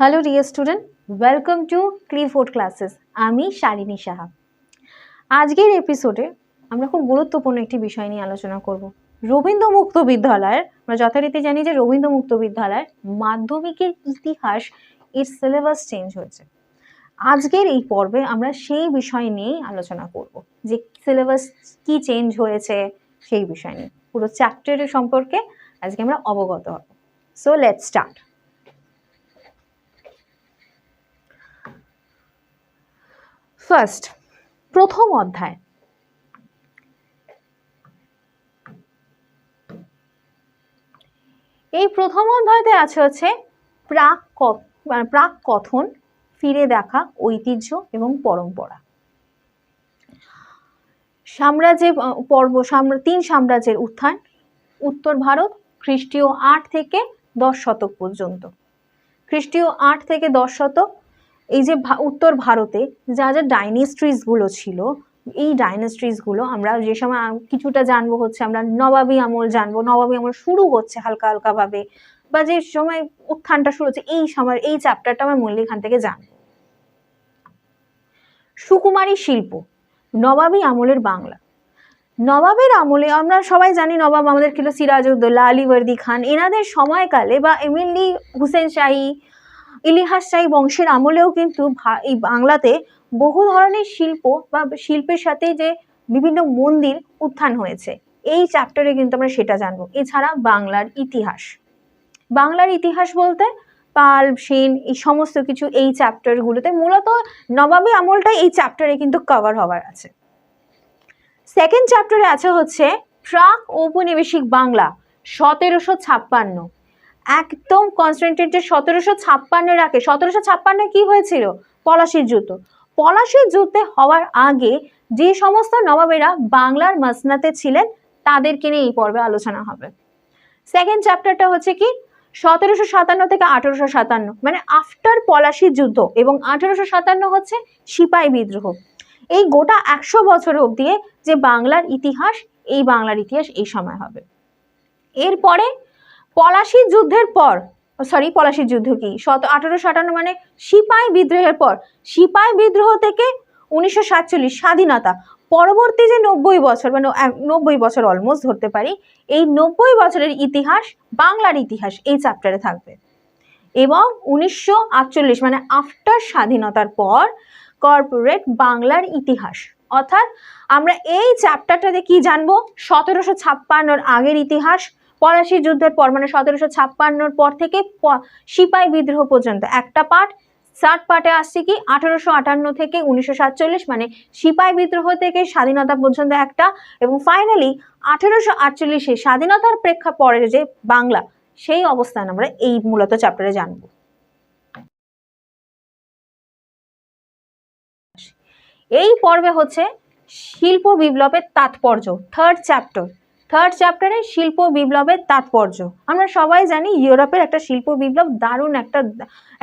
Hello dear student, welcome to Clifford classes. আমি শালিনী সাহা। আজকের এপিসোডে আমরা খুব গুরুত্বপূর্ণ একটি বিষয় নিয়ে আলোচনা করব। রবীন্দ্র মুক্ত বিদ্যালয়ের, আমরা যথারীতি জানি যে রবীন্দ্র মুক্ত বিদ্যালয়ের মাধ্যমিকের ইতিহাস এর সিলেবাস চেঞ্জ হয়েছে। আজকের এই পর্বে আমরা সেই বিষয় নিয়েই আলোচনা করব, যে সিলেবাস কি চেঞ্জ হয়েছে সেই বিষয় নিয়ে পুরো চ্যাপ্টারের সম্পর্কে আজকে আমরা অবগত হব। So let's start. ফার্স্ট, প্রথম অধ্যায়। এই প্রথম অধ্যায়তে আছে হচ্ছে প্রাক কথন, ফিরে দেখা, ঐতিহ্য এবং পরম্পরা। সাম্রাজ্যের পর্ব, তিন সাম্রাজ্যের উত্থান, উত্তর ভারত খ্রিস্টীয় 8 থেকে 10 শতক পর্যন্ত। খ্রিস্টীয় 8 থেকে 10 শতক, এই যে উত্তর ভারতে যা যা ডাইনেস্ট্রিজ গুলো ছিল, এই ডাইনেস্ট্রিজ গুলো আমরা যে সময় কিছুটা জানবো হচ্ছে আমরা নবাবী আমল জানবো। নবাবী আমল শুরু হচ্ছে হালকা হালকা ভাবে, বা যে সময় উত্থানটা শুরু হচ্ছে এই সময়, এই চ্যাপ্টারটা আমরা মূল্য এখান থেকে জানবো। সুকুমারী শিল্প, নবাবী আমলের বাংলা। নবাবের আমলে আমরা সবাই জানি নবাব আমাদের ছিল সিরাজউদ্দৌলা, আলীবর্দী খান। এনাদের সময়কালে বা এমএলডি হুসেন শাহী, ইলিয়াস শাহী বংশের আমলেও কিন্তু এই বাংলাতে বহু ধরনের শিল্প বা শিল্পের সাথে যে বিভিন্ন মন্দির উত্থান হয়েছে, এই চ্যাপ্টারে কিন্তু আমরা সেটা জানবো। এছাড়া বাংলার ইতিহাস, বাংলার ইতিহাস বলতে পাল, সেন, এই সমস্ত কিছু এই চ্যাপ্টারগুলোতে, মূলত নবাবী আমলটা এই চ্যাপ্টারে কিন্তু কভার হওয়ার আছে। সেকেন্ড চ্যাপ্টারে আছে হচ্ছে প্রাক ঔপনিবেশিক বাংলা 1756। একদম কনসেন্ট্রেটেড 1756 রাখে। 1756 কি হয়েছিল? পলাশির যুদ্ধ। পলাশির যুদ্ধে হওয়ার আগে যে সমস্ত নবাবেরা বাংলার মাসনাতে ছিলেন তাদেরকে নিয়ে এই পর্বে আলোচনা হবে। সেকেন্ড চ্যাপ্টারটা হচ্ছে কি 1757 থেকে 1857, মানে আফটার পলাশির যুদ্ধ, এবং 1857 হচ্ছে সিপাহী বিদ্রোহ। এই গোটা 100 বছর অবধি যে বাংলার ইতিহাস, এই বাংলার ইতিহাস এই সময় হবে। এরপরে পলাশির যুদ্ধের পর, পলাশির যুদ্ধ কি 1857, মানে সিপাহী বিদ্রোহের পর, সিপাহী বিদ্রোহ থেকে 1947 স্বাধীনতা, পরবর্তী যে 90 বছর, মানে 90 বছর অলমোস্ট ধরতে পারি, এই 90 বছরের ইতিহাস, বাংলার ইতিহাস এই চ্যাপ্টারে থাকবে। এবং 1948, মানে আফটার স্বাধীনতার পর কর্পোরেট বাংলার ইতিহাস। অর্থাৎ আমরা এই চ্যাপ্টারটাতে কি জানবো? 1756 আগের ইতিহাস, পলাশির যুদ্ধের পর, মানে 1756 পর থেকে সিপাহী বিদ্রোহ পর্যন্ত একটা পার্ট। থার্ড পার্টে আসছে কি 1858 থেকে 1947, মানে সিপাহী বিদ্রোহ থেকে স্বাধীনতা পর্যন্ত একটা, এবং ফাইনালি 1848 স্বাধীনতার প্রেক্ষাপটে যে বাংলা, সেই অবস্থান আমরা এই মূলত চ্যাপ্টারে জানবো। এই পর্বে হচ্ছে শিল্প বিপ্লবের তাৎপর্য, থার্ড চ্যাপ্টারে শিল্প বিপ্লবের তাৎপর্য। আমরা সবাই জানি ইউরোপের একটা শিল্প বিপ্লব দারুণ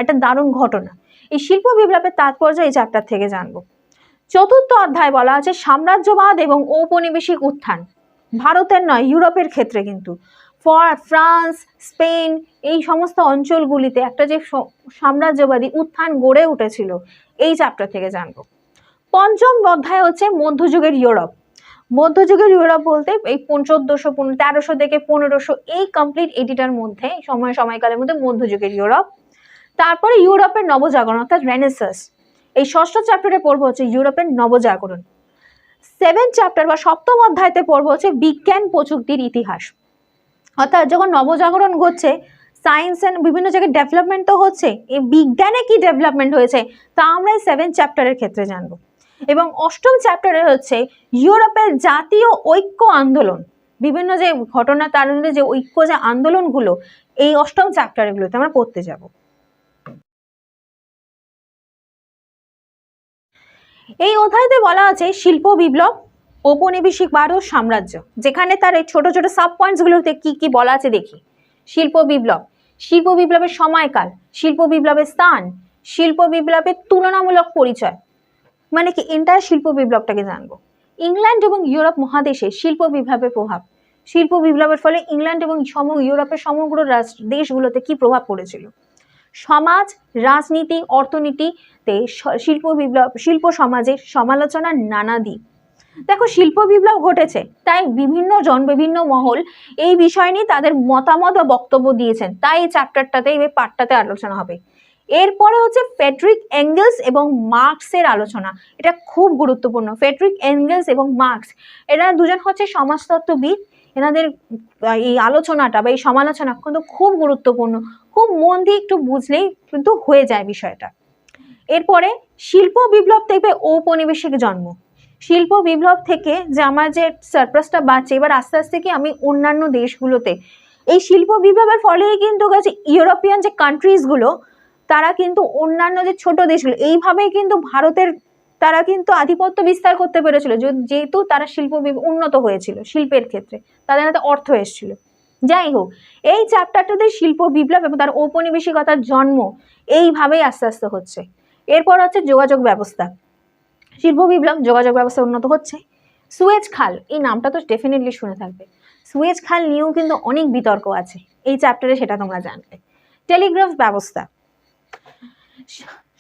একটা দারুণ ঘটনা। এই শিল্প বিপ্লবের তাৎপর্য এই চ্যাপ্টার থেকে জানবো। চতুর্থ অধ্যায় বলা আছে সাম্রাজ্যবাদ এবং ঔপনিবেশিক উত্থান। ভারতের নয়, ইউরোপের ক্ষেত্রে কিন্তু ফ্রান্স, স্পেন, এই সমস্ত অঞ্চলগুলিতে একটা যে সাম্রাজ্যবাদী উত্থান গড়ে উঠেছিল, এই চ্যাপ্টার থেকে জানবো। পঞ্চম অধ্যায় হচ্ছে মধ্যযুগের ইউরোপ। মধ্যযুগের ইউরোপ বলতে এই 1300 থেকে 1500, এই কমপ্লিট এডিটার মধ্যে সময়কালের মধ্যে মধ্যযুগের ইউরোপ। তারপরে ইউরোপের নবজাগরণ অর্থাৎ রেনেসাঁস। এই ষষ্ঠ চ্যাপ্টারে পড়বো হচ্ছে ইউরোপের নবজাগরণ। 7th চ্যাপ্টার বা সপ্তম অধ্যায়তে পড়বো হচ্ছে বিজ্ঞান প্রযুক্তির ইতিহাস। অর্থাৎ যখন নবজাগরণ ঘটছে, সায়েন্স এন্ড বিভিন্ন জায়গায় ডেভেলপমেন্ট তো হচ্ছে, এই বিজ্ঞানে কি ডেভেলপমেন্ট হয়েছে তা আমরা এই 7th চ্যাপ্টারের ক্ষেত্রে জানবো। এবং অষ্টম চ্যাপ্টারে হচ্ছে ইউরোপের জাতীয় ঐক্য আন্দোলন, বিভিন্ন যে ঘটনা, তার মধ্যে যে ঐক্য যে আন্দোলনগুলো, এই অষ্টম চ্যাপ্টারগুলোতে আমরা পড়তে যাব। এই অধ্যায়তে বলা আছে শিল্প বিপ্লব, ঔপনিবেশিক ভারত সাম্রাজ্য, যেখানে তার এই ছোট ছোট সাব পয়েন্টস গুলোতে কি কি বলা আছে দেখি। শিল্প বিপ্লবের সময়কাল, শিল্প বিপ্লবের স্থান, শিল্প বিপ্লবের তুলনামূলক পরিচয়, মানে কি এন্টায়ার শিল্প বিপ্লবটাকে জানবো। ইংল্যান্ড এবং ইউরোপ মহাদেশে শিল্প বিপ্লবের প্রভাব, শিল্প বিপ্লবের ফলে ইংল্যান্ড এবং ইউরোপের সমগ্র দেশগুলোতে কি প্রভাব পড়েছিল। সমাজ, রাজনীতি, অর্থনীতিতে শিল্প বিপ্লব, শিল্প সমাজের সমালোচনার নানা দিক। দেখো শিল্প বিপ্লব ঘটেছে, তাই বিভিন্ন মহল এই বিষয় নিয়ে তাদের মতামত বা বক্তব্য দিয়েছেন, তাই এই চ্যাপ্টারটাতে, এই পার্টটাতে আলোচনা হবে। এরপরে হচ্ছে ফ্রেডরিক এঙ্গেলস এবং মার্কসের আলোচনা। এটা খুব গুরুত্বপূর্ণ। ফ্রেডরিক এঙ্গেলস এবং মার্কস, এরা দুজন হচ্ছে সমাজতত্ত্ববিদ। এনাদের এই আলোচনাটা বা এই সমালোচনা কিন্তু খুব গুরুত্বপূর্ণ, খুব মন দিয়ে একটু বুঝলেই কিন্তু হয়ে যায় বিষয়টা। এরপরে শিল্প বিপ্লব থেকে ঔপনিবেশিক জন্ম। শিল্প বিপ্লব থেকে যে আমার যে সারপ্লাসটা বাঁচে, এবার আস্তে আস্তে কি আমি অন্যান্য দেশগুলোতে এই শিল্প বিপ্লবের ফলেই কিন্তু ইউরোপিয়ান যে কান্ট্রিজগুলো, তারা কিন্তু অন্যান্য যে ছোট দেশগুলো এইভাবেই কিন্তু ভারতের তারা কিন্তু আধিপত্য বিস্তার করতে পেরেছিল, যেহেতু তারা শিল্প উন্নত হয়েছিল, শিল্পের ক্ষেত্রে তাদের হাতে অর্থ এসেছিল। যাই হোক, এই চ্যাপ্টারটাতে শিল্প বিপ্লব এবং তার ঔপনিবেশিকতার জন্ম এইভাবেই আস্তে আস্তে হচ্ছে। এরপর হচ্ছে যোগাযোগ ব্যবস্থা। শিল্প বিপ্লব, যোগাযোগ ব্যবস্থা উন্নত হচ্ছে। সুয়েজ খাল, এই নামটা তো ডেফিনেটলি শুনে থাকবে। সুয়েজ খাল নিয়েও কিন্তু অনেক বিতর্ক আছে এই চ্যাপ্টারে, সেটা তোমরা জানবে। টেলিগ্রাফ ব্যবস্থা,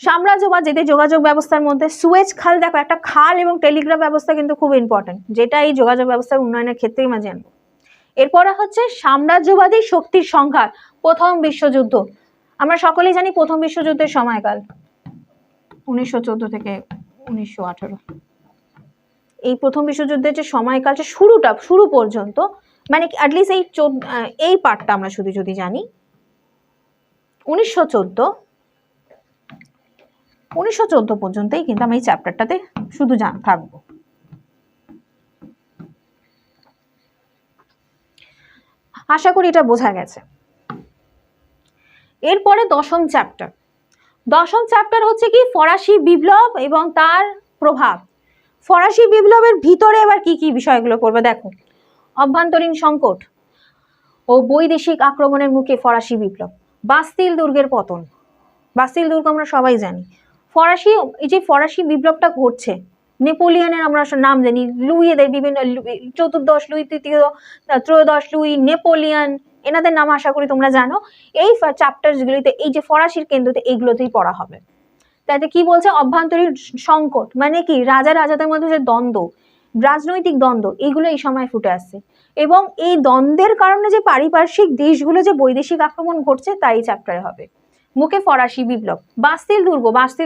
সাম্রাজ্যবাদ যেতে যোগাযোগ ব্যবস্থার মধ্যে সুয়েজ খাল, দেখো একটা খাল এবং টেলিগ্রাফ ব্যবস্থা কিন্তু খুব ইম্পর্টেন্ট, যেটা এই যোগাযোগ ব্যবস্থার উন্নয়নের ক্ষেত্রে আমরা জানবো। এরপরে হচ্ছে সাম্রাজ্যবাদী শক্তির সংঘাত, প্রথম বিশ্বযুদ্ধ। আমরা সকলেই জানি প্রথম বিশ্বযুদ্ধের সময়কাল 1914 থেকে 1918। এই প্রথম বিশ্বযুদ্ধের যে সময়কাল, শুরু পর্যন্ত, মানে অ্যাটলিস্ট এই পার্টটা আমরা শুধু যদি জানি 1914 পর্যন্তই কিন্তু আমি এই চ্যাপ্টারটাতে শুধু থাকবো। আশা করি এটা বোঝা গেছে। এরপরে দশম চ্যাপ্টার হচ্ছে কি ফরাসি বিপ্লব এবং তার প্রভাব। ফরাসি বিপ্লবের ভিতরে এবার কি কি বিষয়গুলো পড়বে দেখো। অভ্যন্তরীণ সংকট ও বৈদেশিক আক্রমণের মুখে ফরাসি বিপ্লব, বাস্তিল দুর্গের পতন। বাস্তিল দুর্গ আমরা সবাই জানি। এই যে ফরাসি বিপ্লবটা ঘটছে, নেপোলিয়নের আমরা নাম জানি, লুইদের বিভিন্ন চতুর্দশ লুই, তৃতীয় ত্রয়োদশ লুই, নেপোলিয়ন, এনাদের নাম আশা করি তোমরা জানো। এই চ্যাপ্টারগুলিতে এই যে ফরাসির কেন্দ্রতে এইগুলোতেই পড়া হবে। তাতে কি বলছে, অভ্যন্তরীণ সংকট মানে কি রাজাদের মধ্যে যে দ্বন্দ্ব, রাজনৈতিক দ্বন্দ্ব, এইগুলো এই সময় ফুটে আসছে, এবং এই দ্বন্দ্বের কারণে যে পারিপার্শ্বিক দেশগুলো যে বৈদেশিক আক্রমণ ঘটছে তাই চ্যাপ্টারে হবে। মুখে ফরাসি বিপ্লব, বাস্তিল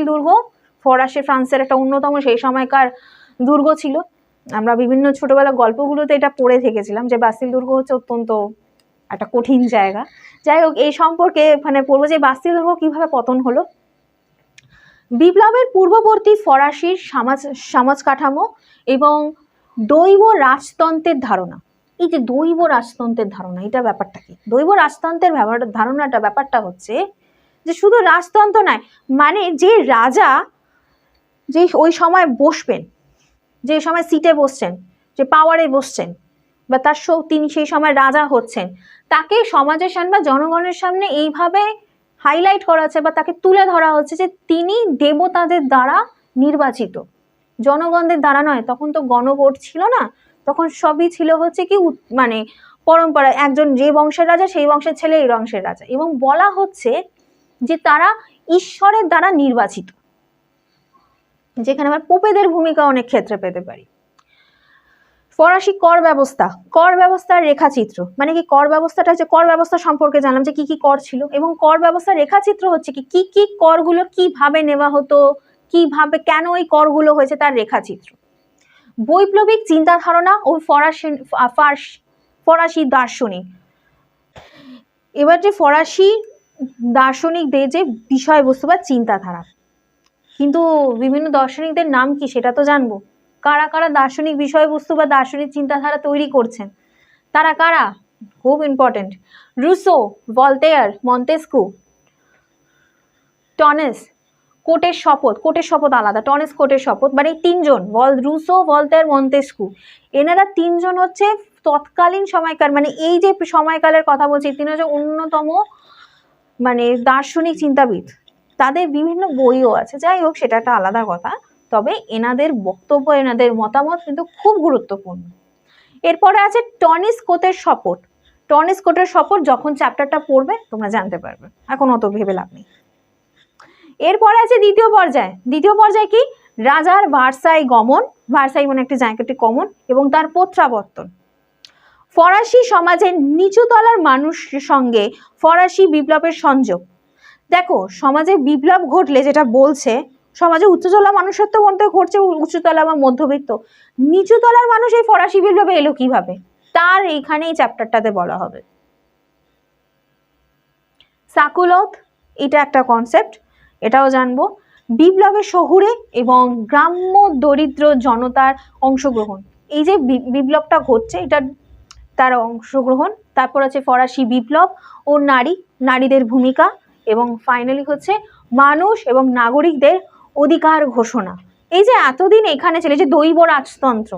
দুর্গ ফ্রান্সের একটা অন্যতম সেই সময়কার দুর্গ ছিল। আমরা বিভিন্ন ছোটবেলা গল্পগুলোতে এটা পড়ে থেকেছিলাম যে বাস্তিল দুর্গ হচ্ছে অত্যন্ত একটা কঠিন জায়গা। যাই হোক, এই সম্পর্কে মানে পড়বো যে বাস্তিল দুর্গ কিভাবে পতন হলো। বিপ্লবের পূর্ববর্তী ফরাসির সমাজ কাঠামো এবং দৈব রাজতন্ত্রের ধারণা। এই যে দৈব রাজতন্ত্রের ধারণা, এটা ব্যাপারটা কি? দৈব রাজতন্ত্রের ব্যাপারটা হচ্ছে যে শুধু রাজতন্ত্র নয়, মানে যে রাজা যে ওই সময় বসবেন, যে সময় সিটে বসছেন, যে পাওয়ারে বসছেন, বা তিনি সেই সময় রাজা হচ্ছেন, তাকে সমাজের সামনে বা জনগণের সামনে এইভাবে হাইলাইট করা হচ্ছে বা তাকে তুলে ধরা হচ্ছে যে তিনি দেবতাদের দ্বারা নির্বাচিত, জনগণদের দ্বারা নয়। তখন তো গণভোট ছিল না, তখন সবই ছিল হচ্ছে কি মানে পরম্পরা, একজন যে বংশের রাজা সেই বংশের ছেলে এই বংশের রাজা, এবং বলা হচ্ছে যে তারা ঈশ্বরের দ্বারা নির্বাচিত, যেখানে আমরা পোপেদের ভূমিকা অনেক ক্ষেত্রে পেতে পারি। ফরাসি কর ব্যবস্থার রেখাচিত্র, মানে কি কর ব্যবস্থাটা হচ্ছে, কর ব্যবস্থা সম্পর্কে জানলাম যে কি কি কর ছিল, এবং কর ব্যবস্থার রেখাচিত্র হচ্ছে কি কি করগুলো কিভাবে নেওয়া হতো, কিভাবে কেন এই করগুলো হয়েছে তার রেখাচিত্র। বৈপ্লবিক চিন্তা ধারণা ও ফরাসি দার্শনিক। এবার যে ফরাসি দার্শনিকদের যে বিষয়বস্তু বা চিন্তাধারা, কিন্তু বিভিন্ন দার্শনিকদের নাম কি সেটা তো জানবো। কারা কারা দার্শনিক বিষয়বস্তু বা দার্শনিক চিন্তাধারা তৈরি করছেন, তারা কারা, খুব important. Rousseau, Voltaire, Montesquieu, tennis. কোটের শপথ আলাদা, টনেস কোটের শপথ, মানে এই তিনজন, রুসো, ভলতেয়ার, মন্তেস্কু, এনারা তিনজন হচ্ছে তৎকালীন সময়কার, মানে এই যে সময়কালের কথা বলছি, তিনি হচ্ছে অন্যতম মানে দার্শনিক চিন্তাবিদ। তাদের বিভিন্ন বইও আছে, যাই হোক সেটা একটা আলাদা কথা, তবে এনাদের বক্তব্য, এনাদের মতামত কিন্তু খুব গুরুত্বপূর্ণ। এরপরে আছে টনিস কোটের শপথ। টর্নেসকোটের শপথ যখন চ্যাপ্টারটা পড়বে তোমরা জানতে পারবে, এখন অত ভেবে লাভ নেই। এরপরে আছে দ্বিতীয় পর্যায়। দ্বিতীয় পর্যায় কি? রাজার ভার্সাই গমন, ভার্সাই মানে একটি জায়গাটি কমন, এবং তার প্রত্যাবর্তন। ফরাসি সমাজের নিচুতলার মানুষের সঙ্গে ফরাসি বিপ্লবের সংযোগ। দেখো সমাজে বিপ্লব ঘটলে যেটা বলছে, সমাজে উচ্চতলা মানুষের তো মধ্যে ঘটছে উচ্চতলা বা মধ্যবিত্ত, নিচুতলার মানুষ এই ফরাসি বিপ্লবে এলো কিভাবে, তার এইখানে এই চ্যাপ্টারটাতে বলা হবে। সাকুলত, এটা একটা কনসেপ্ট, এটাও জানবো। বিপ্লবের শহুরে এবং গ্রাম্য দরিদ্র জনতার অংশগ্রহণ, এই যে বিপ্লবটা ঘটছে এটা তার অংশগ্রহণ। তারপর আছে ফরাসি বিপ্লব ও নারীদের ভূমিকা, এবং ফাইনালি হচ্ছে মানুষ এবং নাগরিকদের অধিকার ঘোষণা। এই যে এতদিন এখানে ছিল যে দৈব রাজতন্ত্র,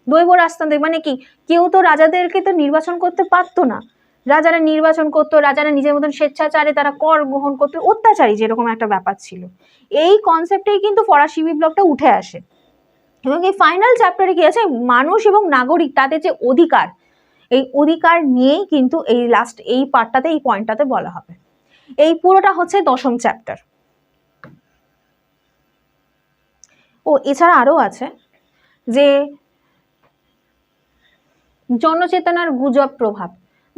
দৈব রাজতন্ত্র মানে কি, কেউ তো রাজাদেরকে তো নির্বাচন করতে পারতো না, রাজারা নির্বাচন করতো, রাজারা নিজের মতন স্বেচ্ছাচারে তারা কর গ্রহণ করতো, অত্যাচারী যেরকম একটা ব্যাপার ছিল। এই কনসেপ্টেই কিন্তু ফরাসি বিপ্লবটা উঠে আসে। এবং এই ফাইনাল চ্যাপ্টারে কি আছে, মানুষ এবং নাগরিক তাদের যে অধিকার, এই অধিকার নিয়েই কিন্তু এই লাস্ট এই পার্টটাতে এই পয়েন্টটাতে বলা হবে। এই পুরোটা হচ্ছে দশম চ্যাপ্টার। ও এছাড়া আরো আছে যে জনচেতনার গুজব প্রভাব।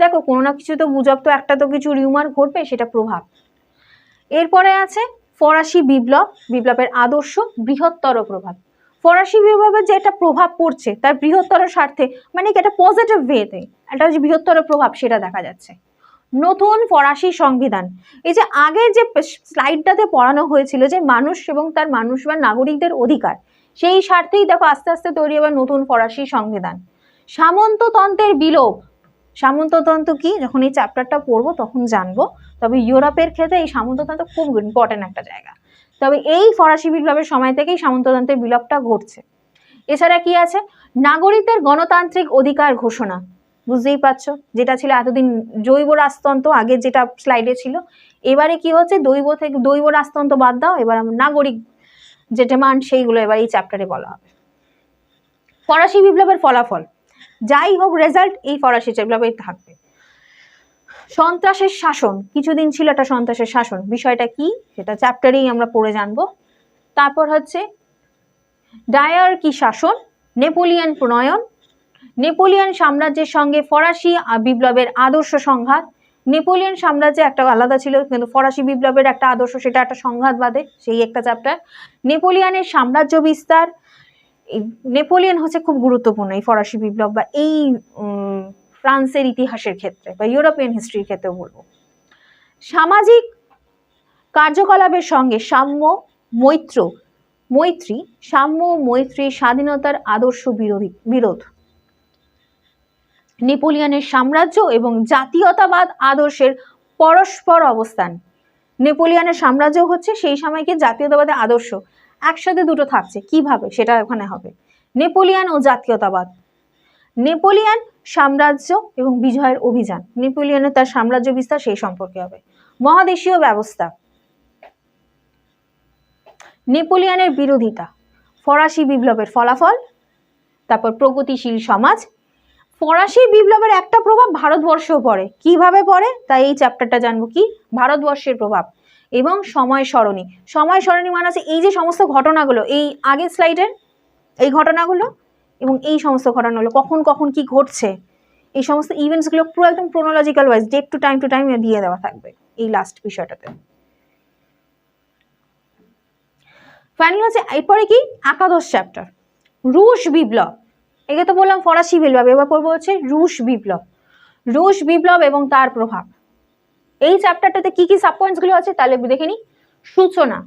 দেখো কোনো না কিছু তো গুজব, তো একটা তো কিছু রিউমার ঘটবে, সেটা প্রভাব। এরপরে আছে ফরাসি বিপ্লব, বিপ্লবের আদর্শ, বৃহত্তর প্রভাব। ফরাসি বিপ্লবের যে একটা প্রভাব পড়ছে তার বৃহত্তর স্বার্থে, মানে কি একটা পজিটিভ ওয়েতে একটা যে বৃহত্তর প্রভাব সেটা দেখা যাচ্ছে। নতুন ফরাসি সংবিধান, এই যে আগের যে স্লাইডটাতে পড়ানো হয়েছিল যে মানুষ এবং তার মানুষ বা নাগরিকদের অধিকার, সেই স্বার্থেই দেখো আস্তে আস্তে তৈরি হবে নতুন ফরাসি সংবিধান। সামন্ততন্ত্রের বিলোপ, সামন্ততন্ত্র কি যখন এই চ্যাপ্টারটা পড়বো তখন জানবো, তবে ইউরোপের ক্ষেত্রে এই সামন্ততন্ত্র খুব ইম্পর্টেন্ট একটা জায়গা। তবে এই ফরাসি বিপ্লবের সময় থেকেই সামন্ততন্ত্রের বিলোপটা ঘটছে। এছাড়া কি আছে, নাগরিকদের গণতান্ত্রিক অধিকার ঘোষণা, বুঝতেই পারছো যেটা ছিল এতদিন জৈব রাজতন্ত্র, আগে যেটা স্লাইডে ছিল, এবারে কি হচ্ছে দৈব রাজতন্ত্র বাদ দাও, এবার নাগরিক যে ডিমান্ড সেইগুলো এবার এই চ্যাপ্টারে বলা হবে। ফরাসি বিপ্লবের ফলাফল, যাই হোক রেজাল্ট এই ফরাসি বিপ্লবে থাকবে। সন্ত্রাসের শাসন, কিছুদিন ছিল একটা সন্ত্রাসের শাসন, বিষয়টা কি সেটা চ্যাপ্টারেই আমরা পড়ে জানবো। তারপর হচ্ছে ডায়ার্কি শাসন, নেপোলিয়ান প্রণয়ন, নেপোলিয়ান সাম্রাজ্যের সঙ্গে ফরাসি বিপ্লবের আদর্শ সংঘাত। নেপোলিয়ান সাম্রাজ্য একটা আলাদা ছিল, কিন্তু ফরাসি বিপ্লবের একটা আদর্শ, সেটা একটা সংঘাত বাদে, সেই একটা চ্যাপ্টার। নেপোলিয়ানের সাম্রাজ্য বিস্তার, নেপোলিয়ান হচ্ছে খুব গুরুত্বপূর্ণ এই ফরাসি বিপ্লব বা এই ফ্রান্সের ইতিহাসের ক্ষেত্রে বা ইউরোপিয়ান হিস্ট্রির ক্ষেত্রেও বলবো। সামাজিক কার্যকলাপের সঙ্গে সাম্য মৈত্রী স্বাধীনতার আদর্শ বিরোধ। নেপোলিয়ানের সাম্রাজ্য এবং জাতীয়তাবাদ আদর্শের পরস্পর অবস্থান। নেপোলিয়ানের সাম্রাজ্য হচ্ছে সেই সময়কে জাতীয়তাবাদের আদর্শ, একসাথে দুটো থাকছে, কিভাবে সেটা ওখানে হবে। নেপোলিয়ান ও জাতীয়তাবাদ, নেপোলিয়ান সাম্রাজ্য এবং বিজয়ের অভিযান, নেপোলিয়ানের তার সাম্রাজ্য বিস্তার সেই সম্পর্কে হবে। মহাদেশীয় ব্যবস্থা, নেপোলিয়ানের বিরোধিতা, ফরাসি বিপ্লবের ফলাফল, তারপর প্রগতিশীল সমাজ। ফরাসি বিপ্লবের একটা প্রভাব ভারতবর্ষেও পড়ে, কিভাবে পড়ে তাই এই চ্যাপ্টারটা জানবো, কি ভারতবর্ষের প্রভাব। এবং সময় সরণি, সময় সরণি মানে আছে এই যে সমস্ত ঘটনাগুলো, এই আগের স্লাইডের এই ঘটনাগুলো এবং এই সমস্ত ঘটনাগুলো কখন কখন কি ঘটছে, এই সমস্ত ইভেন্টসগুলো পুরো একদম chronological wise date to time দিয়ে দেওয়া থাকবে এই লাস্ট বিষয়টাতে। ফাইনাল হচ্ছে এরপরে কি একাদশ চ্যাপ্টার, রুশ বিপ্লব। একে তো বললাম ফরাসি বিপ্লব, এবার পড়বো হচ্ছে রুশ বিপ্লব। রুশ বিপ্লব এবং তার প্রভাব। এই চ্যাপ্টারটাতে কি কি সাবপয়েন্টস গুলো আছে তাহলে দেখে নি। সূচনা,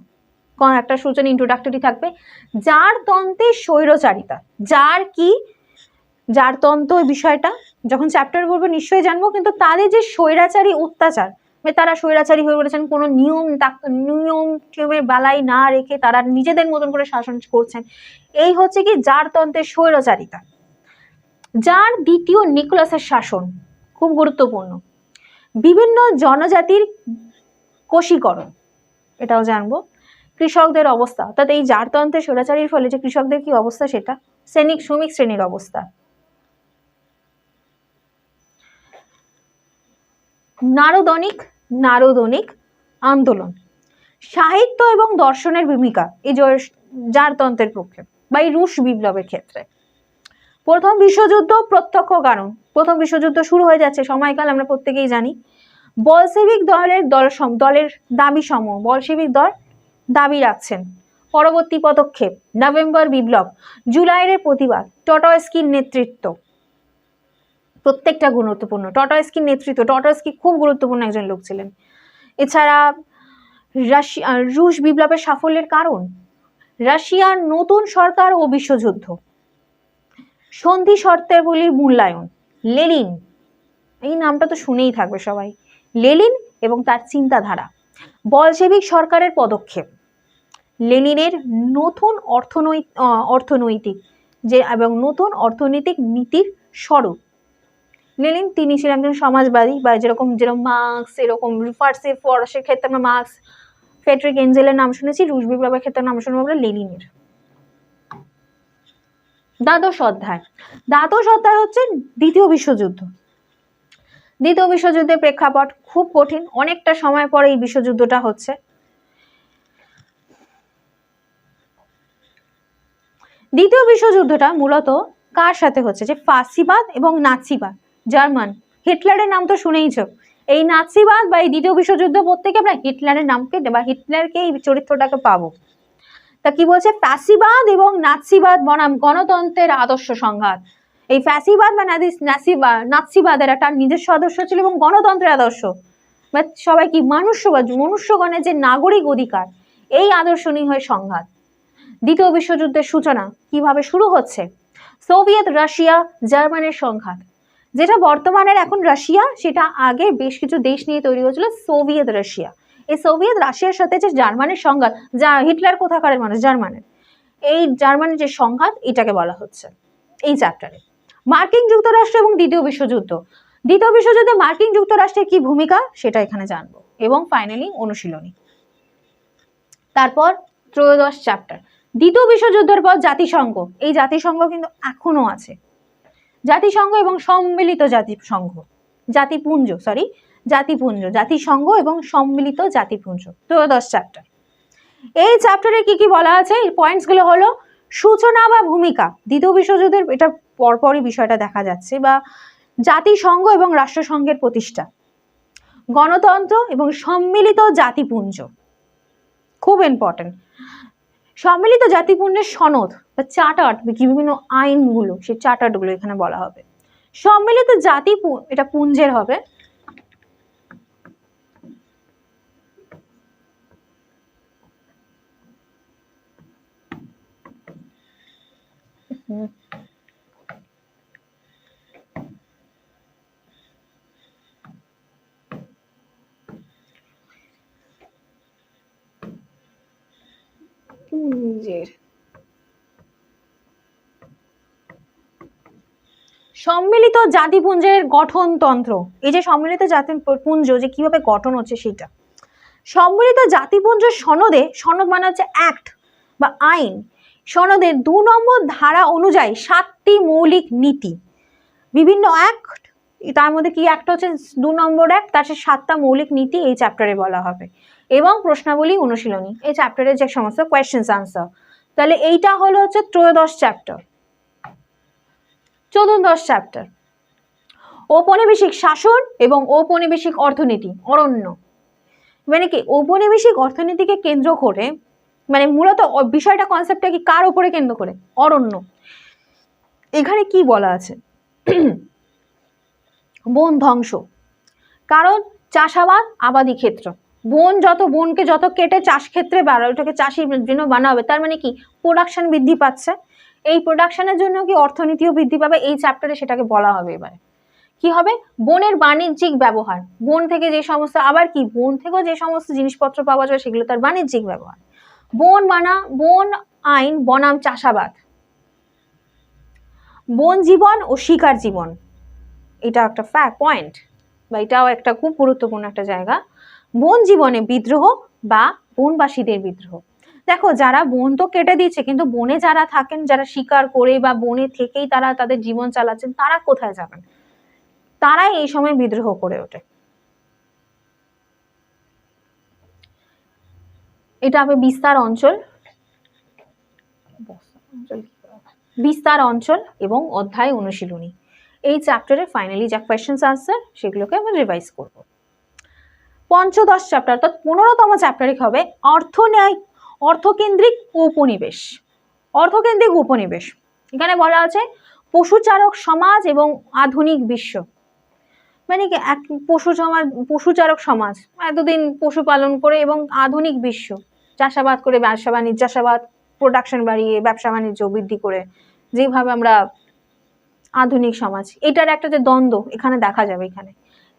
একটা সূচনা ইন্ট্রোডাক্টরি থাকবে। জারতন্ত্রের স্বৈরচারিতা, জারতন্ত্র বিষয়টা যখন চ্যাপ্টার করবো নিশ্চয়ই জানবো, কিন্তু তাদের যে স্বৈরাচারী অত্যাচার, তারা স্বৈরাচারী হয়ে পড়েছেন, কোনো নিয়মের বালাই না রেখে তারা নিজেদের মতন করে শাসন করছেন, এই হচ্ছে কি জারতন্ত্রের স্বৈরচারিতা। জার দ্বিতীয় নিকোলাসের শাসন খুব গুরুত্বপূর্ণ। বিভিন্ন জনজাতির কোষীকরণ, এটাও জানবো। কৃষকদের অবস্থা, অর্থাৎ এই জারতন্ত্রের স্বৈরাচারীর ফলে যে কৃষকদের কি অবস্থা সেটা, শ্রমিক শ্রেণীর অবস্থা। নারদনিক আন্দোলন, সাহিত্য এবং দর্শনের ভূমিকা এই জারতন্ত্রের পক্ষে বা এই রুশ বিপ্লবের ক্ষেত্রে। প্রথম বিশ্বযুদ্ধ প্রত্যক্ষ কারণ, প্রথম বিশ্বযুদ্ধ শুরু হয়ে যাচ্ছে সময়কাল আমরা প্রত্যেকেই জানি। বলশেভিক দলের দাবি সমূহ, বলশেভিক দল দাবি রাখছেন। পরবর্তী পদক্ষেপ নভেম্বর বিপ্লব, জুলাইয়ের প্রতিবাদ, টটস্কির নেতৃত্ব, প্রত্যেকটা গুরুত্বপূর্ণ। টটস্কির নেতৃত্ব, টটস্কি খুব গুরুত্বপূর্ণ একজন লোক ছিলেন। এছাড়া রুশ বিপ্লবের সাফল্যের কারণ, রাশিয়ার নতুন সরকার ও বিশ্বযুদ্ধ, সন্ধি শর্তাবলীর মূল্যায়ন, লেনিন, এই নামটা তো শুনেই থাকবে সবাই, লেনিন এবং তার চিন্তাধারা, বলশেভিক সরকারের পদক্ষেপ, লেনিনের নতুন অর্থনৈতিক এবং নতুন অর্থনৈতিক নীতির স্বরূপ। লেনিন তিনি ছিলেন একজন সমাজবাদী, বা যেরকম মার্কস, এরকম ফরাসের ক্ষেত্রে আমরা মার্কস, ফ্রেডরিক এঞ্জেলের নাম শুনেছি, রুশ বিপ্লবের ক্ষেত্রে নাম শুনবো আমরা লেনিনের। দ্বাদশ অধ্যায় হচ্ছে দ্বিতীয় বিশ্বযুদ্ধ। দ্বিতীয় বিশ্বযুদ্ধের প্রেক্ষাপট খুব কঠিন, অনেকটা সময় পরে এই বিশ্বযুদ্ধটা হচ্ছে। দ্বিতীয় বিশ্বযুদ্ধটা মূলত কার সাথে হচ্ছে, যে ফাসিবাদ এবং নাৎসিবাদ, জার্মান, হিটলারের নাম তো শুনেইছ। এই নাৎসিবাদ বা এই দ্বিতীয় বিশ্বযুদ্ধ প্রত্যেকে আমরা হিটলারের নামকে বা হিটলারকে এই চরিত্রটাকে পাবো। তা কি বলছে, ফ্যাসিবাদ এবং নাৎসিবাদ বনাম গণতন্ত্রের আদর্শ সংঘাত। এই ফ্যাসিবাদ বা নাৎসিবাদের একটা নিজস্ব আদর্শ ছিল এবং গণতন্ত্রের আদর্শ বা সবাই কি মনুষ্যগণের যে নাগরিক অধিকার, এই আদর্শ নিয়ে হয় সংঘাত। দ্বিতীয় বিশ্বযুদ্ধের সূচনা কিভাবে শুরু হচ্ছে, সোভিয়েত রাশিয়া জার্মানের সংঘাত, যেটা বর্তমানের এখন রাশিয়া, সেটা আগে বেশ কিছু দেশ নিয়ে তৈরি হয়েছিল সোভিয়েত রাশিয়া। এই সোভিয়েত রাশিয়ার সাথে যে জার্মানের সংঘাত, যা হিটলার কোথাকারের মানুষ, জার্মানের, এই জার্মানের যে সংঘাত, এটাকে বলা হচ্ছে এই চ্যাপ্টারে। মার্কিন যুক্তরাষ্ট্র এবং দ্বিতীয় বিশ্বযুদ্ধে মার্কিন যুক্তরাষ্ট্রের কি ভূমিকা সেটা এখানে জানবো, এবং ফাইনালি অনুশীলনী। তারপর ত্রয়োদশ চ্যাপ্টার, দ্বিতীয় বিশ্বযুদ্ধের পর জাতিসংঘ। এই জাতিসংঘ কিন্তু এখনো আছে, জাতিসংঘ এবং সম্মিলিত জাতিসংঘ এবং সম্মিলিত জাতিপুঞ্জ, ত্রয়োদশ চ্যাপ্টার। এই চ্যাপ্টারে কি কি বলা আছে, এই পয়েন্টস গুলো হলো সূচনা বা ভূমিকা, দ্বিতীয় বিশ্বযুদ্ধের, এটা পরপরই বিষয়টা দেখা যাচ্ছে, বা জাতিসংঘ এবং রাষ্ট্রসংঘের প্রতিষ্ঠা, গণতন্ত্র এবং সম্মিলিত জাতিপুঞ্জ, খুব ইম্পর্টেন্ট। সম্মিলিত জাতিপুঞ্জের সনদ বা চার্টার, বিভিন্ন আইনগুলো, সেই চার্টারগুলো এখানে বলা হবে। সম্মিলিত এটা পুঞ্জের হবে, সম্মিলিত জাতিপুঞ্জের গঠনতন্ত্র। এই যে সম্মিলিত জাতিপুঞ্জ যে কিভাবে গঠন হচ্ছে সেটা। সম্মিলিত জাতিপুঞ্জ সনদ মানে হচ্ছে অ্যাক্ট বা আইন। সনদের 2 নম্বর ধারা অনুযায়ী 7টি মৌলিক নীতি, বিভিন্ন অ্যাক্ট, তার মধ্যে কি অ্যাক্ট হচ্ছে 2 নম্বর অ্যাক্ট, তার 7টা মৌলিক নীতি এই চ্যাপ্টারে বলা হবে, এবং প্রশ্নাবলী অনুশীলনী, এই চ্যাপ্টারের যে সমস্ত কোয়েশ্চেন্স আনসার। তাহলে এইটা হলো হচ্ছে ত্রয়োদশ চ্যাপ্টার। চতুর্দশ চ্যাপ্টার, ঔপনিবেশিক শাসন এবং ঔপনিবেশিক অর্থনীতি, অরণ্য। মানে কি ঔপনিবেশিক অর্থনীতিকে কেন্দ্র করে, মানে মূলত বিষয়টা, কনসেপ্টটা কি কার উপরে কেন্দ্র করে, অরণ্য। এখানে কি বলা আছে, বন ধ্বংস, কারণ চাষাবাদ আবাদি ক্ষেত্র, বনকে যত কেটে চাষ ক্ষেত্রে ওটাকে চাষের জন্য বানা হবে, তার মানে কি প্রোডাকশন বৃদ্ধি পাচ্ছে, এই প্রোডাকশনের জন্য কি অর্থনীতিও বৃদ্ধি পাবে, এই চ্যাপ্টারে সেটাকে বলা হবে। এবারে কি হবে, বনের বাণিজ্যিক ব্যবহার, বন থেকে যে সমস্ত, আবার কি বন থেকেও যে সমস্ত জিনিসপত্র পাওয়া যায় সেগুলো তার বাণিজ্যিক ব্যবহার, বন আইন বনাম চাষাবাদ, বন জীবন ও শিকার জীবন, এটা একটা পয়েন্ট, বা এটাও একটা খুব গুরুত্বপূর্ণ একটা জায়গা। বন জীবনে বিদ্রোহ বা বনবাসীদের বিদ্রোহ। দেখো, যারা বন তো কেটে দিচ্ছে, কিন্তু বনে যারা থাকেন, যারা শিকার করে বা বনে থেকেই তারা তাদের জীবন চালাচ্ছেন, তারা কোথায় যাবেন, তারাই এই সময় বিদ্রোহ করে ওঠে। এটা হবে বিস্তার অঞ্চল, বিস্তার অঞ্চল এবং অধ্যায় অনুশীলনী। এই চ্যাপ্টারে ফাইনালি যা কোয়েশ্চেন্স আনসার সেগুলোকে আমরা রিভাইজ করব। পঞ্চদশ চ্যাপ্টার অর্থাৎ 15তম চ্যাপ্টারে হবে অর্থকেন্দ্রিক উপনিবেশ। অর্থকেন্দ্রিক উপনিবেশ, এখানে বলা আছে পশুচারক সমাজ এবং আধুনিক বিশ্ব। মানে কি, এক পশুচারক সমাজ এতদিন পশুপালন করে এবং আধুনিক বিশ্ব চাষাবাদ করে, ব্যবসা বাণিজ্য, চাষাবাদ প্রোডাকশন বাড়িয়ে ব্যবসা বাণিজ্য বৃদ্ধি করে যেভাবে আমরা আধুনিক সমাজ, এটার একটা যে দ্বন্দ্ব এখানে দেখা যাবে। এখানে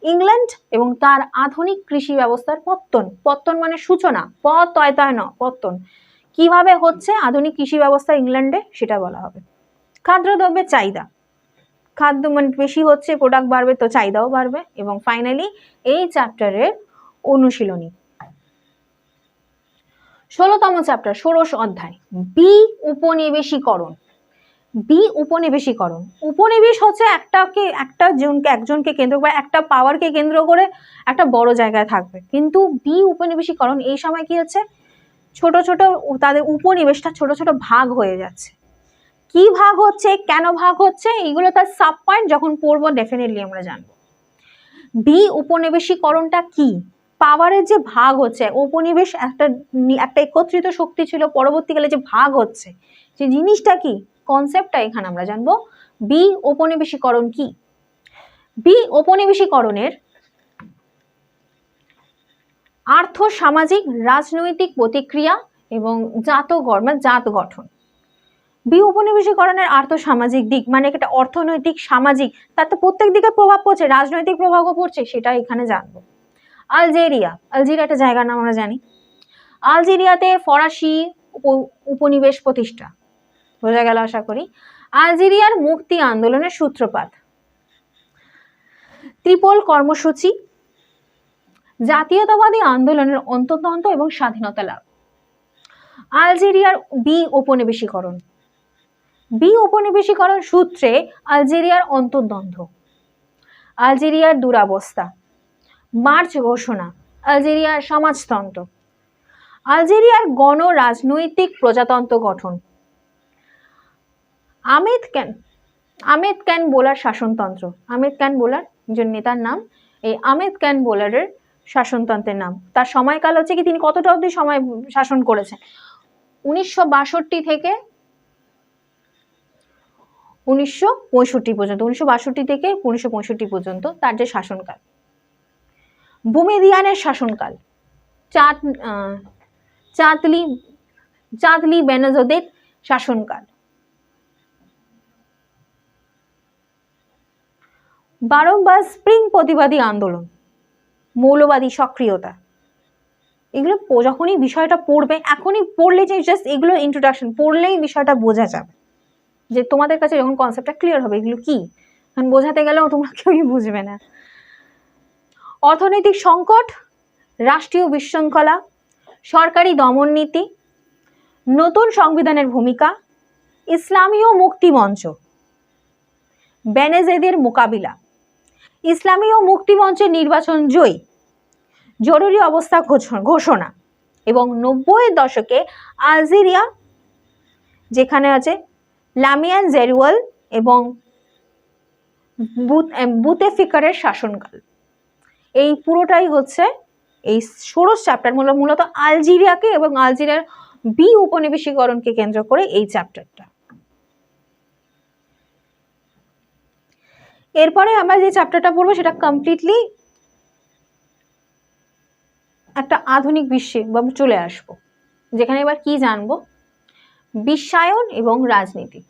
ইংল্যান্ড এবং তার আধুনিক কৃষি ব্যবস্থার পত্তন, পত্তন মানে সূচনা, পত্তন কিভাবে হচ্ছে আধুনিক কৃষি ব্যবস্থা ইংল্যান্ডে সেটা বলা হবে। খাদ্যদ্রব্যের চাহিদা, খাদ্য মানে বেশি হচ্ছে, প্রোডাক্ট বাড়বে তো চাহিদাও বাড়বে। এবং ফাইনালি এই চ্যাপ্টারের অনুশীলনী। 16তম চ্যাপ্টার, ষোড়শ অধ্যায় বি উপনিবেশীকরণ। বি উপনিবেশীকরণ, উপনিবেশ হচ্ছে একজনকে কেন্দ্র করে, একটা পাওয়ারকে কেন্দ্র করে একটা বড় জায়গায় থাকবে। কিন্তু বি উপনিবেশীকরণ এই সময় কি হচ্ছে, ছোট ছোট তাদের উপনিবেশটা ছোট ছোট ভাগ হয়ে যাচ্ছে। কি ভাগ হচ্ছে, কেন ভাগ হচ্ছে, এইগুলো তার সাব পয়েন্ট যখন পড়বো ডেফিনেটলি আমরা জানবো। বি উপনিবেশীকরণটা কি, পাওয়ারের যে ভাগ হচ্ছে, উপনিবেশ একটা একত্রিত শক্তি ছিল, পরবর্তীকালে যে ভাগ হচ্ছে যে জিনিসটা কি, কনসেপ্টটা এখানে আমরা জানবো। বি ঔপনিবেশিকরণ কি? বি ঔপনিবেশিকরণের আর্থ সামাজিক রাজনৈতিক প্রতিক্রিয়া এবং জাত গঠন। বি উপনিবেশিকরণের আর্থ সামাজিক দিক মানে এটা অর্থনৈতিক সামাজিক, তার তো প্রত্যেক দিকে প্রভাব পড়ছে, রাজনৈতিক প্রভাবও পড়ছে, সেটা এখানে জানবো। আলজেরিয়া, আলজেরিয়া একটা জায়গার নাম আমরা জানি। আলজেরিয়াতে ফরাসি উপনিবেশ প্রতিষ্ঠা, বোঝা গেল আশা করি। আলজেরিয়ার মুক্তি আন্দোলনের সূত্রপাত, ত্রিপল কর্মসূচি, জাতীয়তাবাদী আন্দোলনের অন্তর্দ্বন্দ্ব এবং স্বাধীনতা লাভ। আলজেরিয়ার বি উপনিবেশিকরণ, বি উপনিবেশিকরণ সূত্রে আলজেরিয়ার অন্তর্দ্বন্দ্ব, আলজেরিয়ার দুরাবস্থা, মার্চ ঘোষণা, আলজেরিয়ার সমাজতন্ত্র, আলজেরিয়ার গণ রাজনৈতিক প্রজাতন্ত্র গঠন, আহমেদ ক্যান বোলার শাসনতন্ত্র, আহমেদ ক্যান বোলার যে নেতার নাম, এই আহমেদ ক্যান বোলারের শাসনতন্ত্রের নাম। তার সময়কাল হচ্ছে কি, তিনি কতটা অবধি সময় শাসন করেছেন, 1962 থেকে 1965 পর্যন্ত, 1962 থেকে 1965 পর্যন্ত তার যে শাসনকাল। বুমিদিয়ানের শাসনকাল, চাঁদলি বেনাজোদের শাসনকাল। 12 স্প্রিং প্রতিবাদী আন্দোলন, মৌলবাদী সক্রিয়তা। এগুলো যখনই বিষয়টা পড়বে, এখনই পড়লে যে জাস্ট এগুলো ইন্ট্রোডাকশন পড়লেই বিষয়টা বোঝা যাবে, যে তোমাদের কাছে যখন কনসেপ্টটা ক্লিয়ার হবে এগুলো কি, কারণ বোঝাতে গেলেও তোমরা কেউই বুঝবে না। অর্থনৈতিক সংকট, রাষ্ট্রীয় বিশৃঙ্খলা, সরকারি দমন নীতি, নতুন সংবিধানের ভূমিকা, ইসলামীয় মুক্তি মঞ্চ, বেনেজেদের মোকাবিলা, ইসলামীয় মুক্তি মঞ্চের নির্বাচন জয়ী, জরুরি অবস্থা ঘোষণা এবং 90-এর দশকে আলজেরিয়া যেখানে আছে লামিয়ান জেরুয়াল এবং বুতেফিকারের শাসনকাল। এই পুরোটাই হচ্ছে এই ষোড়শ চ্যাপ্টার, মূলত আলজেরিয়াকে এবং আলজেরিয়ার বি উপনিবেশিকরণকে কেন্দ্র করে এই চ্যাপ্টারটা। এরপরে আমরা যে চ্যাপ্টারটা পড়বো সেটা কমপ্লিটলি একটা আধুনিক বিশ্বে চলে আসবো, যেখানে এবার কি জানবো, বিশ্বায়ন এবং রাজনীতি।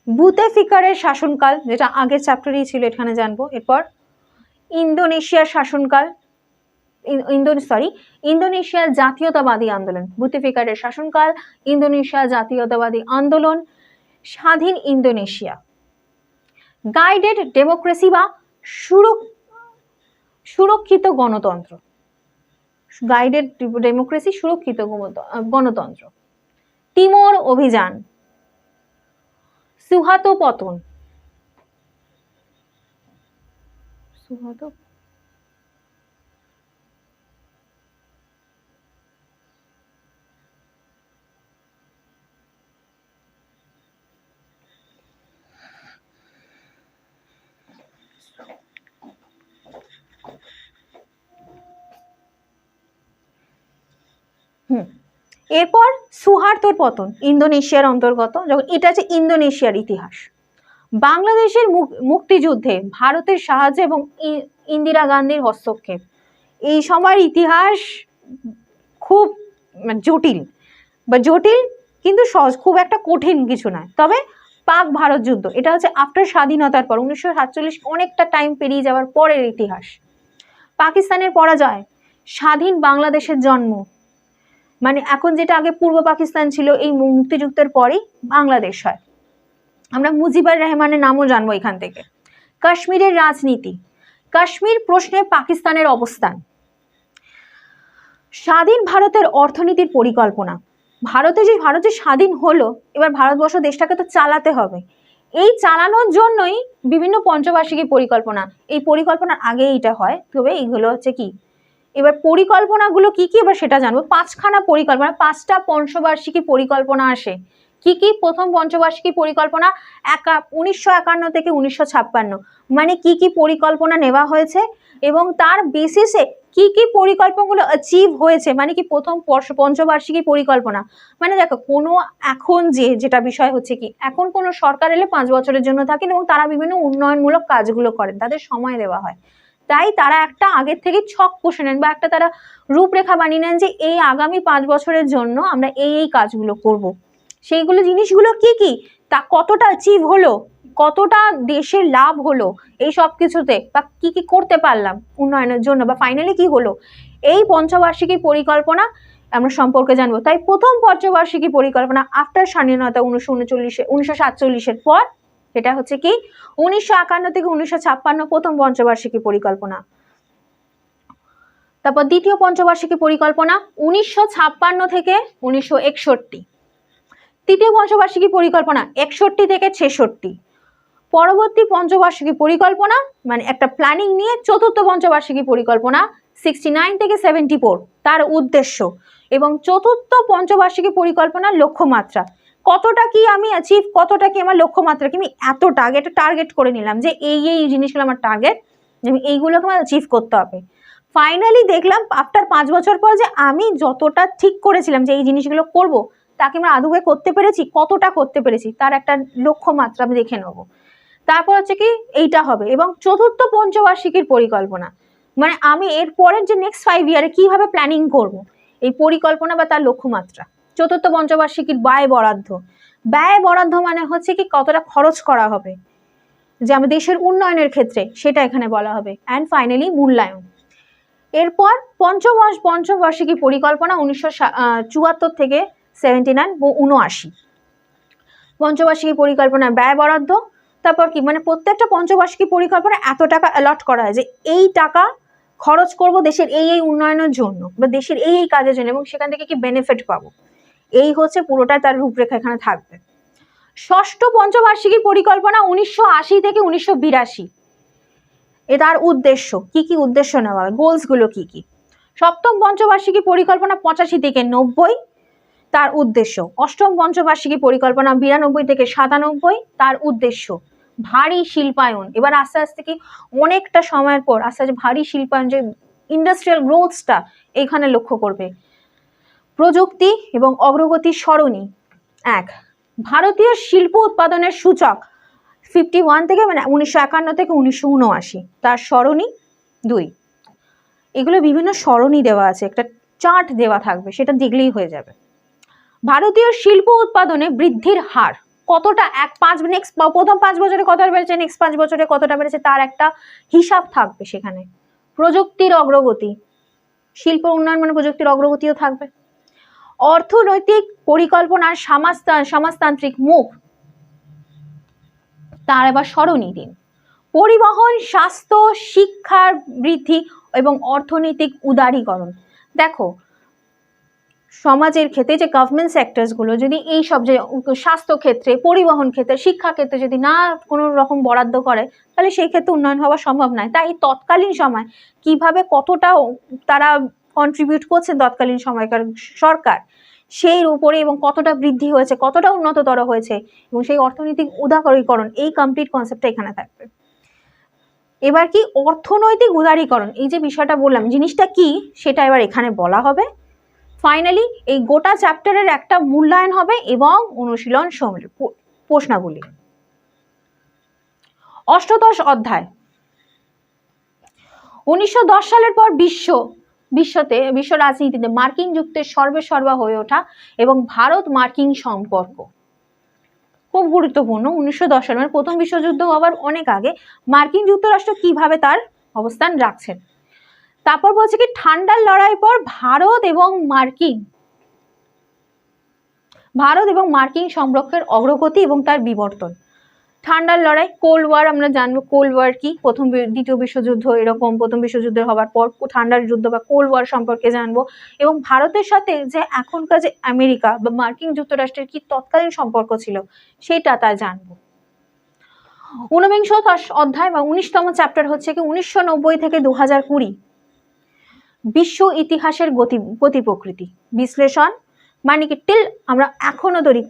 বুতেফিকারের শাসনকাল, যেটা আগের চ্যাপ্টারেই ছিল, এখানে জানবো। এরপর ইন্দোনেশিয়ার শাসনকাল, ইন্দোনেশিয়ার জাতীয়তাবাদী আন্দোলন, বুতেফিকারের শাসনকাল, ইন্দোনেশিয়া জাতীয়তাবাদী আন্দোলন, স্বাধীন ইন্দোনেশিয়া, গাইডেড ডেমোক্রেসি বা সুরক্ষিত গণতন্ত্র, গাইডেড ডেমোক্রেসি সুরক্ষিত গণতন্ত্র, তিমোর অভিযান, সুহাতো পতন, এরপর সুহার্তোর পতন ইন্দোনেশিয়ার অন্তর্গত, যখন এটা হচ্ছে ইন্দোনেশিয়ার ইতিহাস। বাংলাদেশের মুক্তিযুদ্ধে ভারতের সাহায্য এবং ইন্দিরা গান্ধীর হস্তক্ষেপ, এই সময়ের ইতিহাস খুব জটিল কিন্তু সহজ, খুব একটা কঠিন কিছু নয়। তবে পাক ভারত যুদ্ধ, এটা হচ্ছে আফটার স্বাধীনতার পর 1947, অনেকটা টাইম পেরিয়ে যাওয়ার পরের ইতিহাস। পাকিস্তানের পরাজয়, স্বাধীন বাংলাদেশের জন্ম, মানে এখন যেটা আগে পূর্ব পাকিস্তান ছিল, এই মুক্তিযুদ্ধের পরেই বাংলাদেশ হয়। আমরা মুজিবুর রহমানের নামও জানবো এখান থেকে। কাশ্মীরের রাজনীতি, কাশ্মীর প্রশ্নে পাকিস্তানের অবস্থান, স্বাধীন ভারতের অর্থনীতির পরিকল্পনা, ভারত যে স্বাধীন হলো, এবার ভারতবর্ষ দেশটাকে তো চালাতে হবে, এই চালানোর জন্যই বিভিন্ন পঞ্চবার্ষিকী পরিকল্পনা, এই পরিকল্পনার আগে এইটা হয়। তবে এইগুলো হচ্ছে কি, এবার পরিকল্পনাগুলো কি কি এবার সেটা জানবো। 5খানা পরিকল্পনা, 5টা পঞ্চবার্ষিকী পরিকল্পনা আসে। কি কি? প্রথম পঞ্চবার্ষিকী পরিকল্পনা 1951 থেকে 1956, মানে কি কি পরিকল্পনা নেওয়া হয়েছে এবং তার বেসিসে কি কি পরিকল্পনাগুলো অ্যাচিভ হয়েছে, মানে কি প্রথম পঞ্চবার্ষিকী পরিকল্পনা। মানে দেখো, এখন যেটা বিষয় হচ্ছে কি, এখন কোনো সরকার এলে 5 বছরের জন্য থাকেন এবং তারা বিভিন্ন উন্নয়নমূলক কাজগুলো করেন, তাদের সময় দেওয়া হয়, তাই তারা একটা আগের থেকে ছক কষে নেন বা একটা তারা রূপরেখা বানিয়ে নেন যে এই আগামী 5 বছরের জন্য আমরা এই কাজগুলো করব। সেইগুলো জিনিসগুলো কি কি, তা কতটা অ্যাচিভ হলো, কতটা দেশের লাভ হলো এই সব কিছুতে, বা কি কি করতে পারলাম উন্নয়নের জন্য, বা ফাইনালি কি হলো, এই পঞ্চবার্ষিকী পরিকল্পনা আমরা সম্পর্কে জানবো। তাই প্রথম পঞ্চবার্ষিকী পরিকল্পনা আফটার স্বাধীনতা 1947-এর পর, এটা হচ্ছে কি 1951 থেকে 1956 প্রথম পঞ্চবার্ষিকী পরিকল্পনা। তারপর দ্বিতীয় পঞ্চবার্ষিকী পরিকল্পনা 1956 থেকে 1961, তৃতীয় পঞ্চবার্ষিকী পরিকল্পনা 61 থেকে 66, পরবর্তী পঞ্চবার্ষিকী পরিকল্পনা মানে একটা প্ল্যানিং নিয়ে চতুর্থ পঞ্চবার্ষিকী পরিকল্পনা 69 থেকে 74, তার উদ্দেশ্য, এবং চতুর্থ পঞ্চবার্ষিকী পরিকল্পনার লক্ষ্যমাত্রা, কতটা কি আমি অ্যাচিভ, কতটা কি আমার লক্ষ্যমাত্রা, কি আমি এতটা আগে একটা টার্গেট করে নিলাম যে এই জিনিসগুলো আমার টার্গেট, আমি এইগুলোকে আমার অ্যাচিভ করতে হবে। ফাইনালি দেখলাম আফটার 5 বছর পর যে আমি যতটা ঠিক করেছিলাম যে এই জিনিসগুলো করব, তাকে আমরা আদৌ করতে পেরেছি, কতটা করতে পেরেছি, তার একটা লক্ষ্যমাত্রা আমি দেখে নেব। তারপর হচ্ছে কি এইটা হবে, এবং চতুর্থ পঞ্চবার্ষিকীর পরিকল্পনা, মানে আমি এর পরের যে নেক্সট 5 ইয়ারে কিভাবে প্ল্যানিং করব, এই পরিকল্পনা বা তার লক্ষ্যমাত্রা। চতুর্থ পঞ্চবার্ষিকীর ব্যয় বরাদ্দ মানে হচ্ছে কি কতটা খরচ করা হবে যে আমাদের দেশের উন্নয়নের ক্ষেত্রে, সেটা এখানে বলা হবে। অ্যান্ড ফাইনালি মূল্যায়ন। এরপর পঞ্চবার্ষিকী পরিকল্পনা 1974 থেকে 79 ও 79, পঞ্চবার্ষিকী পরিকল্পনা ব্যয় বরাদ্দ। তারপর কি, মানে প্রত্যেকটা পঞ্চবার্ষিকী পরিকল্পনা এত টাকা অ্যালট করা হয় যে এই টাকা খরচ করব দেশের এই উন্নয়নের জন্য বা দেশের এই কাজের জন্য, এবং সেখান থেকে কি বেনিফিট পাবো, এই হচ্ছে পুরোটা তার রূপরেখা এখানে থাকবে। ষষ্ঠ পঞ্চবার্ষিকী পরিকল্পনা 1980 থেকে 1982, তার উদ্দেশ্য কি কি, উদ্দেশ্য নেওয়া হয়, গোলস গুলো কি কি। সপ্তম পঞ্চবার্ষিকী পরিকল্পনা 85 থেকে 90, তার উদ্দেশ্য। অষ্টম পঞ্চবার্ষিকী পরিকল্পনা 92 থেকে 97, তার উদ্দেশ্য ভারী শিল্পায়ন। এবার আস্তে আস্তে কি অনেকটা সময়ের পর আস্তে আস্তে ভারী শিল্পায়ন, যে ইন্ডাস্ট্রিয়াল গ্রোথসটা এখানে লক্ষ্য করবে। প্রযুক্তি এবং অগ্রগতির সরণি 1, ভারতীয় শিল্প উৎপাদনের সূচক 51 থেকে, মানে 1951 থেকে 1979, তার সরণি 2। এগুলো বিভিন্ন সরণি দেওয়া আছে, একটা চার্ট দেওয়া থাকবে, সেটা দেখলেই হয়ে যাবে। ভারতীয় শিল্প উৎপাদনে বৃদ্ধির হার কতটা, প্রথম 5 বছরে কতটা বেড়েছে, নেক্সট 5 বছরে কতটা বেড়েছে, তার একটা হিসাব থাকবে সেখানে। প্রযুক্তির অগ্রগতি, শিল্প উন্নয়ন মানে প্রযুক্তির অগ্রগতিও থাকবে। অর্থনৈতিক পরিকল্পনার সমাজতান্ত্রিক মুখ, তার এবার সরণি দিন। পরিবহন, স্বাস্থ্য, শিক্ষার বৃদ্ধি এবং অর্থনৈতিক উদারীকরণ। দেখো, সমাজের ক্ষেত্রে যে গভর্নমেন্ট সেক্টরসগুলো যদি এই সব, যে স্বাস্থ্য ক্ষেত্রে, পরিবহন ক্ষেত্রে, শিক্ষা ক্ষেত্রে যদি না কোনো রকম বরাদ্দ করে, তাহলে সেই ক্ষেত্রে উন্নয়ন হওয়া সম্ভব নয়। তাই তৎকালীন সময় কিভাবে কতটা তারা কন্ট্রিবিউট করছেন তৎকালীন সময়কার সরকার, সেই উপরে, এবং কতটা বৃদ্ধি হয়েছে, কতটা উন্নততর হয়েছে, এবং সেই অর্থনৈতিক উদারীকরণ, এই কমপ্লিট কনসেপ্টটা এখানে থাকবে। এবার কি অর্থনৈতিক উদারীকরণ, এই যে বিষয়টা বললাম, জিনিসটা কি সেটা এবার এখানে বলা হবে। ফাইনালি এই গোটা চ্যাপ্টারের একটা মূল্যায়ন হবে এবং অনুশীলন প্রশ্নাবলী। অষ্টাদশ অধ্যায়। 1910 সালের পর বিশ্ব রাজনীতিতে মার্কিন যুক্তরাষ্ট্রের সর্বেসর্বা হয়ে ওঠা এবং ভারত মার্কিন সম্পর্ক খুব গুরুত্বপূর্ণ। 1910 সালের প্রথম বিশ্বযুদ্ধ হওয়ার অনেক আগে মার্কিন যুক্তরাষ্ট্র কিভাবে তার অবস্থান রাখছেন। তারপর বলছে কি ঠান্ডার লড়াইয়ের পর ভারত এবং মার্কিন সম্পর্কের অগ্রগতি এবং তার বিবর্তন। ঠান্ডার লড়াই, কোল্ড ওয়ার, আমরা জানবো কোল্ড ওয়ার কি, দ্বিতীয় বিশ্বযুদ্ধ, এরকম প্রথম বিশ্বযুদ্ধ হওয়ার পর ঠান্ডার যুদ্ধ বা কোল্ড ওয়ার সম্পর্কে জানবো, এবং ভারতের সাথে যে এখনকার যে আমেরিকা বা মার্কিন যুক্তরাষ্ট্রের কি তৎকালীন সম্পর্ক ছিল সেটা তা জানবো। 19 অধ্যায় বা 19তম চ্যাপ্টার হচ্ছে কি 1990 থেকে 2020 বিশ্ব ইতিহাসের গতি প্রকৃতি বিশ্লেষণ, মানে কি টিল আমরা এখনো ধরি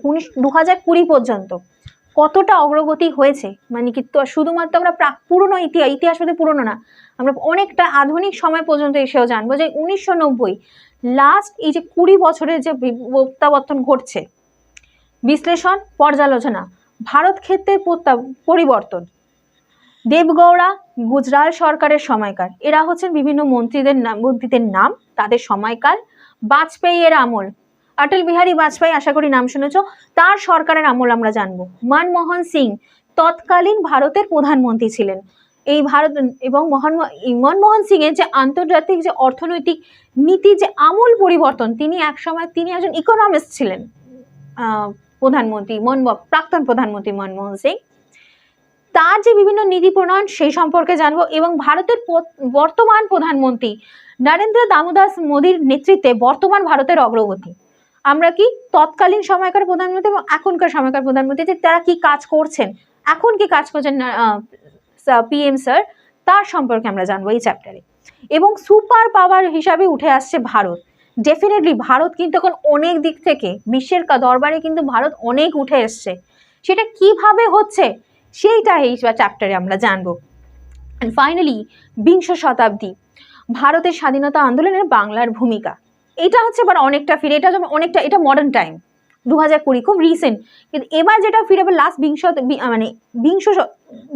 2020 পর্যন্ত কতটা অগ্রগতি হয়েছে, মানে কি শুধুমাত্র আমরা পুরনো ইতিহাস বলতে পুরনো না, আমরা অনেকটা আধুনিক সময় পর্যন্ত এসেও জানবো যে 1990 লাস্ট এই যে 20 বছরের যে প্রত্যাবর্তন ঘটছে। বিশ্লেষণ, পর্যালোচনা, ভারত ক্ষেত্রের পরিবর্তন, দেবগৌড়া গুজরাল সরকারের সময়কাল, এরা হচ্ছেন বিভিন্ন মন্ত্রীদের নাম, তাদের সময়কাল, বাজপেয়ীর আমল, অটল বিহারী বাজপেয়ী, আশা করি নাম শুনেছ, তার সরকারের আমল আমরা জানবো। মনমোহন সিং তৎকালীন ভারতের প্রধানমন্ত্রী ছিলেন। এই ভারত এবং মনমোহন সিং এর যে আন্তর্জাতিক যে অর্থনৈতিক নীতি যে আমূল পরিবর্তন, তিনি একজন ইকোনমিস্ট ছিলেন, প্রাক্তন প্রধানমন্ত্রী মনমোহন সিং, তার যে বিভিন্ন নীতি প্রণয়ন সেই সম্পর্কে জানবো। এবং ভারতের বর্তমান প্রধানমন্ত্রী নরেন্দ্র দামোদর মোদীর নেতৃত্বে বর্তমান ভারতের অগ্রগতি, আমরা কি তৎকালীন সময়কার প্রধানমন্ত্রী এবং এখনকার সময়কার প্রধানমন্ত্রী যে তারা কি কাজ করছেন, এখন কি কাজ করছেন পিএম স্যার, তার সম্পর্কে আমরা জানবো এই চ্যাপ্টারে। এবং সুপার পাওয়ার হিসাবে উঠে আসছে ভারত। ডেফিনেটলি ভারত কিন্তু এখন অনেক দিক থেকে বিশ্বের দরবারে কিন্তু ভারত অনেক উঠে এসছে, সেটা কিভাবে হচ্ছে সেইটা এই চ্যাপ্টারে আমরা জানবো। এন্ড ফাইনালি বিংশ শতাব্দী ভারতের স্বাধীনতা আন্দোলনের বাংলার ভূমিকা, এটা হচ্ছে এবার অনেকটা ফিরে, এটা মডার্ন টাইম 2020 খুব রিসেন্ট, কিন্তু এবার যেটা ফিরে লাস্ট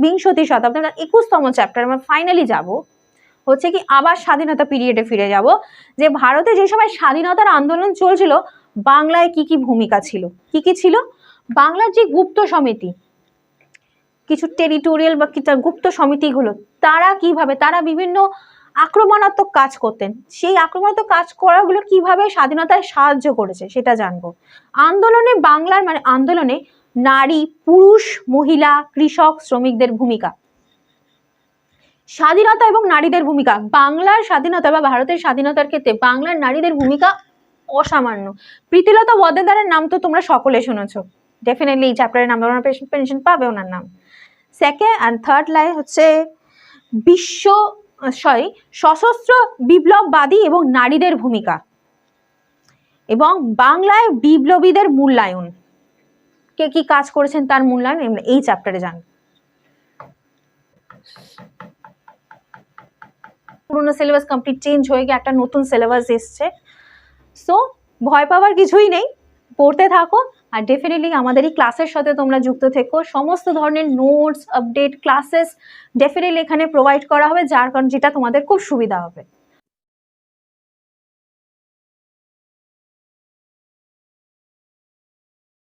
বিংশতি শতাব্দী 21তম চ্যাপ্টার আমরা ফাইনালি যাব হচ্ছে কি আবার স্বাধীনতা পিরিয়ডে ফিরে যাব, যে ভারতে যে সময় স্বাধীনতার আন্দোলন চলছিল বাংলায় কি কি ভূমিকা ছিল, কি ছিল বাংলার যে গুপ্ত সমিতি, কিছু টেরিটোরিয়াল বা গুপ্ত সমিতিগুলো, তারা বিভিন্ন আক্রমণাত্মক কাজ করতেন, সেই আক্রমণাত্মক কাজ করাগুলো কিভাবে স্বাধীনতায় সাহায্য করেছে সেটা জানবো। আন্দোলনে নারী, পুরুষ, মহিলা, কৃষক, শ্রমিকদের ভূমিকা, স্বাধীনতা এবং নারীদের ভূমিকা, বাংলার স্বাধীনতা বা ভারতের স্বাধীনতার ক্ষেত্রে বাংলার নারীদের ভূমিকা অসামান্য। প্রীতিলতা ওয়াদ্দেদারের নাম তো তোমরা সকলে শুনেছো, ডেফিনেটলি এই চ্যাপ্টারের নাম তোমরা পেনশন পাবে ওনার নাম। সেকেন্ড অ্যান্ড থার্ড লাইন হচ্ছে সশস্ত্র বিপ্লববাদী এবং নারীদের ভূমিকা এবং বাংলায় বিপ্লবীদের মূল্যায়ন, কে কি কাজ করেছেন তার মূল্যায়ন এই চ্যাপ্টারে জানব। পুরোনো সিলেবাস কমপ্লিট চেঞ্জ হয়ে গিয়ে একটা নতুন সিলেবাস এসছে, সো ভয় পাওয়ার কিছুই নেই, পড়তে থাকো। আর ডেফিনেটলি আমাদের এই ক্লাসের সাথে তোমরা যুক্ত থেকো, সমস্ত ধরনের নোটস, আপডেট, ক্লাসেস ডেফিনেটলি এখানে প্রোভাইড করা হবে, যার কারণ যেটা তোমাদের খুব সুবিধা হবে।